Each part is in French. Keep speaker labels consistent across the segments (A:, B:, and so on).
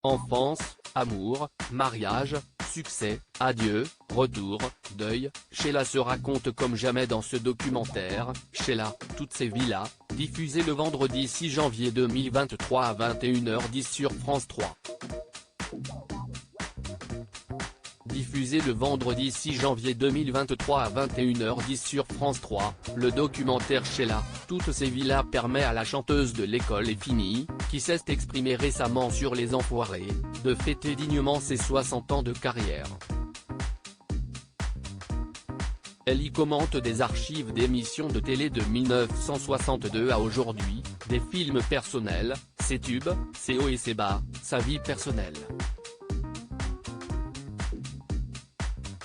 A: Enfance, amour, mariage, succès, adieu, retour, deuil, Sheila se raconte comme jamais dans ce documentaire. Sheila, toutes ces vies-là, diffusé le vendredi 6 janvier 2023 à 21h10 sur France 3. Diffusé le vendredi 6 janvier 2023 à 21h10 sur France 3, le documentaire Sheila, toutes ces vies-là permet à la chanteuse de L'école est finie, qui s'est exprimée récemment sur Les Enfoirés, de fêter dignement ses 60 ans de carrière. Elle y commente des archives d'émissions de télé de 1962 à aujourd'hui, des films personnels, ses tubes, ses hauts et ses bas, sa vie personnelle.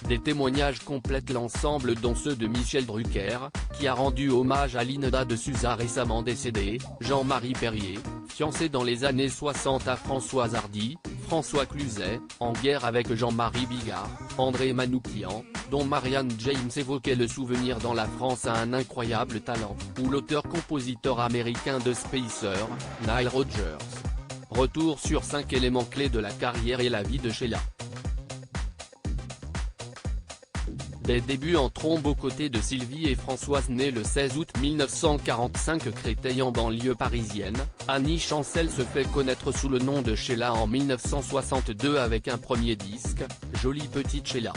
A: Des témoignages complètent l'ensemble dont ceux de Michel Drucker, qui a rendu hommage à Linda de Souza récemment décédée, Jean-Marie Perrier, fiancé dans les années 60 à Françoise Hardy, François Cluzet, en guerre avec Jean-Marie Bigard, André Manoukian, dont Marianne James évoquait le souvenir dans La France a un incroyable talent, ou l'auteur-compositeur américain de Spacer, Nile Rodgers. Retour sur 5 éléments clés de la carrière et la vie de Sheila. Des débuts en trombe aux côtés de Sylvie et Françoise née le 16 août 1945 Créteil en banlieue parisienne, Annie Chancel se fait connaître sous le nom de Sheila en 1962 avec un premier disque, Jolie petite Sheila.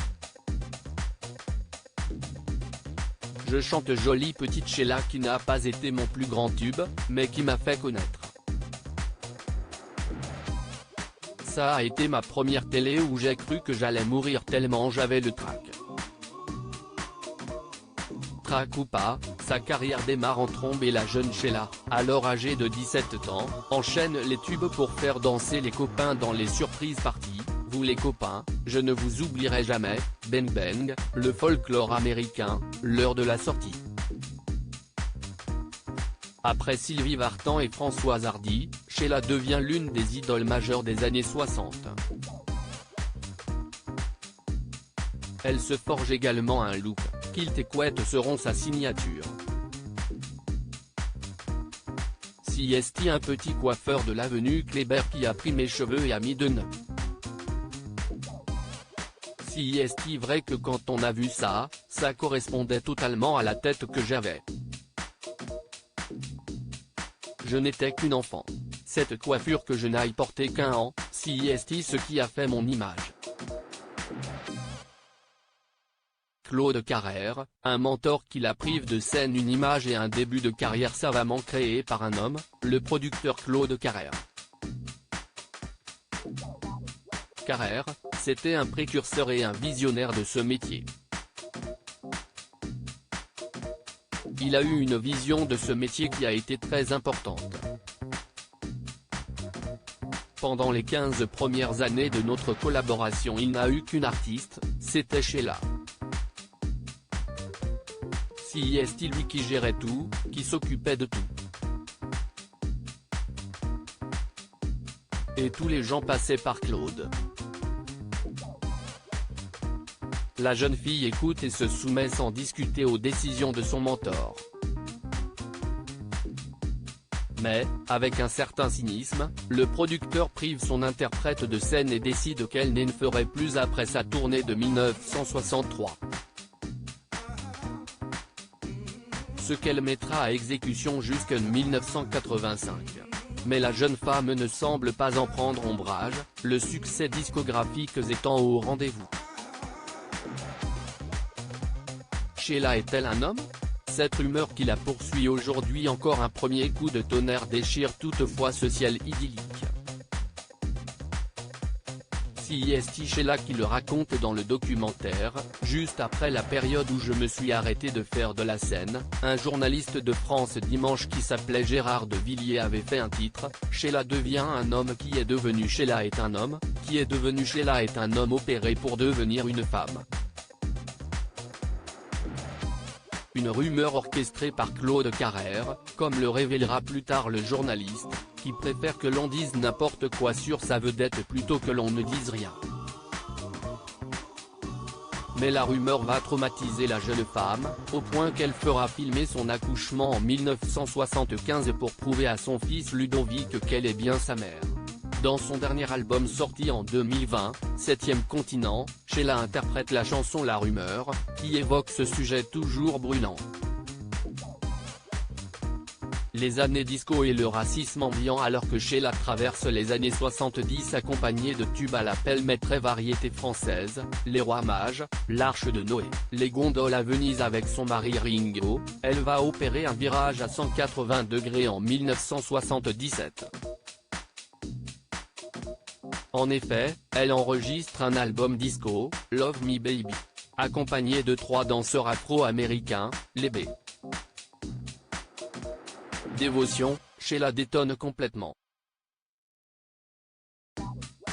A: Je chante Jolie petite Sheila qui n'a pas été mon plus grand tube, mais qui m'a fait connaître. Ça a été ma première télé où j'ai cru que j'allais mourir tellement j'avais le trac. Trac ou pas, sa carrière démarre en trombe et la jeune Sheila, alors âgée de 17 ans, enchaîne les tubes pour faire danser les copains dans les surprises parties, Vous les copains, Je ne vous oublierai jamais, Bang Bang, le folklore américain, l'heure de la sortie. Après Sylvie Vartan et Françoise Hardy, Sheila devient l'une des idoles majeures des années 60. Elle se forge également un look, kilt et couette seront sa signature. CST un petit coiffeur de l'avenue Kléber qui a pris mes cheveux et a mis de nœuds. CST vrai que quand on a vu ça, ça correspondait totalement à la tête que j'avais. Je n'étais qu'une enfant. Cette coiffure que je n'aille porter qu'un an, CST ce qui a fait mon image. Claude Carrère, un mentor qui la prive de scène, une image et un début de carrière savamment créé par un homme, le producteur Claude Carrère. Carrère, c'était un précurseur et un visionnaire de ce métier. Il a eu une vision de ce métier qui a été très importante. Pendant les 15 premières années de notre collaboration il n'a eu qu'une artiste, c'était Sheila. CST lui qui gérait tout, qui s'occupait de tout. Et tous les gens passaient par Claude. La jeune fille écoute et se soumet sans discuter aux décisions de son mentor. Mais, avec un certain cynisme, le producteur prive son interprète de scène et décide qu'elle ne ferait plus après sa tournée de 1963. Ce qu'elle mettra à exécution jusqu'en 1985. Mais la jeune femme ne semble pas en prendre ombrage, le succès discographique étant au rendez-vous. Sheila est-elle un homme? Cette rumeur qui la poursuit aujourd'hui encore un premier coup de tonnerre déchire toutefois ce ciel idyllique. CST Sheila qui le raconte dans le documentaire, juste après la période où je me suis arrêté de faire de la scène, un journaliste de France Dimanche qui s'appelait Gérard de Villiers avait fait un titre, Sheila devient un homme qui est devenu Sheila est un homme, qui est devenu Sheila est un homme opéré pour devenir une femme. Une rumeur orchestrée par Claude Carrère, comme le révélera plus tard le journaliste, qui préfère que l'on dise n'importe quoi sur sa vedette plutôt que l'on ne dise rien. Mais la rumeur va traumatiser la jeune femme, au point qu'elle fera filmer son accouchement en 1975 pour prouver à son fils Ludovic qu'elle est bien sa mère. Dans son dernier album sorti en 2020, Septième Continent, Sheila interprète la chanson La Rumeur, qui évoque ce sujet toujours brûlant. Les années disco et le racisme ambiant alors que Sheila traverse les années 70 accompagnée de tubes à la pelle très variété française, Les Rois Mages, L'Arche de Noé, Les Gondoles à Venise avec son mari Ringo, elle va opérer un virage à 180 degrés en 1977. En effet, elle enregistre un album disco, Love Me Baby, accompagné de 3 danseurs afro-américains, les B. Dévotion, Sheila détonne complètement.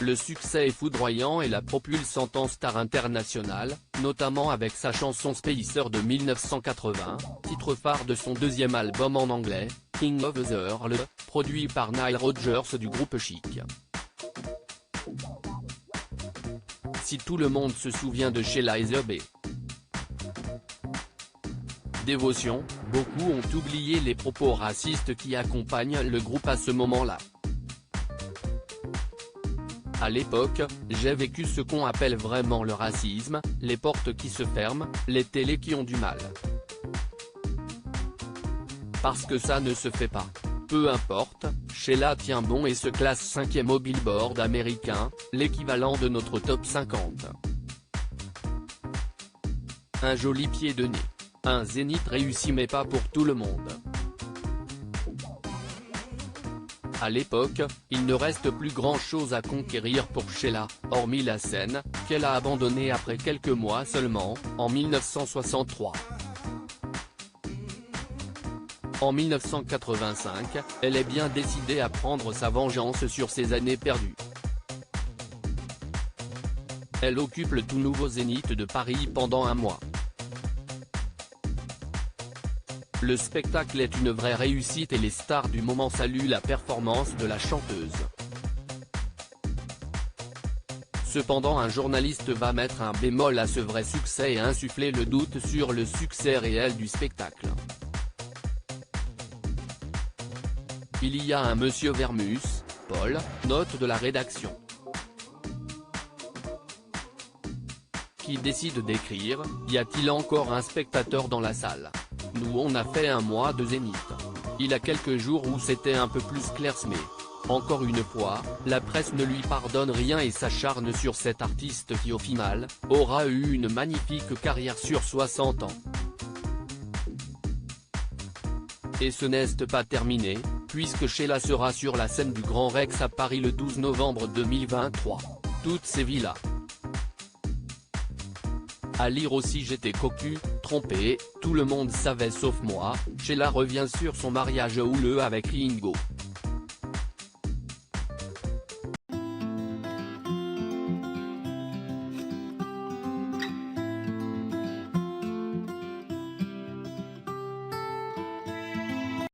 A: Le succès est foudroyant et la propulse en tant star internationale, notamment avec sa chanson Spacer de 1980, titre phare de son deuxième album en anglais, King of the World, produit par Nile Rodgers du groupe Chic. Si tout le monde se souvient de Sheila et the B. Dévotion, beaucoup ont oublié les propos racistes qui accompagnent le groupe à ce moment-là. À l'époque, j'ai vécu ce qu'on appelle vraiment le racisme, les portes qui se ferment, les télés qui ont du mal. Parce que ça ne se fait pas. Peu importe, Sheila tient bon et se classe 5e au Billboard américain, l'équivalent de notre top 50. Un joli pied de nez. Un zénith réussi mais pas pour tout le monde. À l'époque, il ne reste plus grand-chose à conquérir pour Sheila, hormis la scène, qu'elle a abandonnée après quelques mois seulement, en 1963. En 1985, elle est bien décidée à prendre sa vengeance sur ses années perdues. Elle occupe le tout nouveau Zénith de Paris pendant un mois. Le spectacle est une vraie réussite et les stars du moment saluent la performance de la chanteuse. Cependant un journaliste va mettre un bémol à ce vrai succès et insuffler le doute sur le succès réel du spectacle. Il y a un monsieur Vermus, Paul, note de la rédaction, qui décide d'écrire « Y a-t-il encore un spectateur dans la salle ? Nous on a fait un mois de Zénith. Il a quelques jours où c'était un peu plus clairsemé. Encore une fois, la presse ne lui pardonne rien et s'acharne sur cet artiste qui au final, aura eu une magnifique carrière sur 60 ans. Et ce n'est pas terminé, puisque Sheila sera sur la scène du Grand Rex à Paris le 12 novembre 2023. Toutes ces villas. À lire aussi j'étais cocu, trompé, tout le monde savait sauf moi, Sheila revient sur son mariage houleux avec Ringo.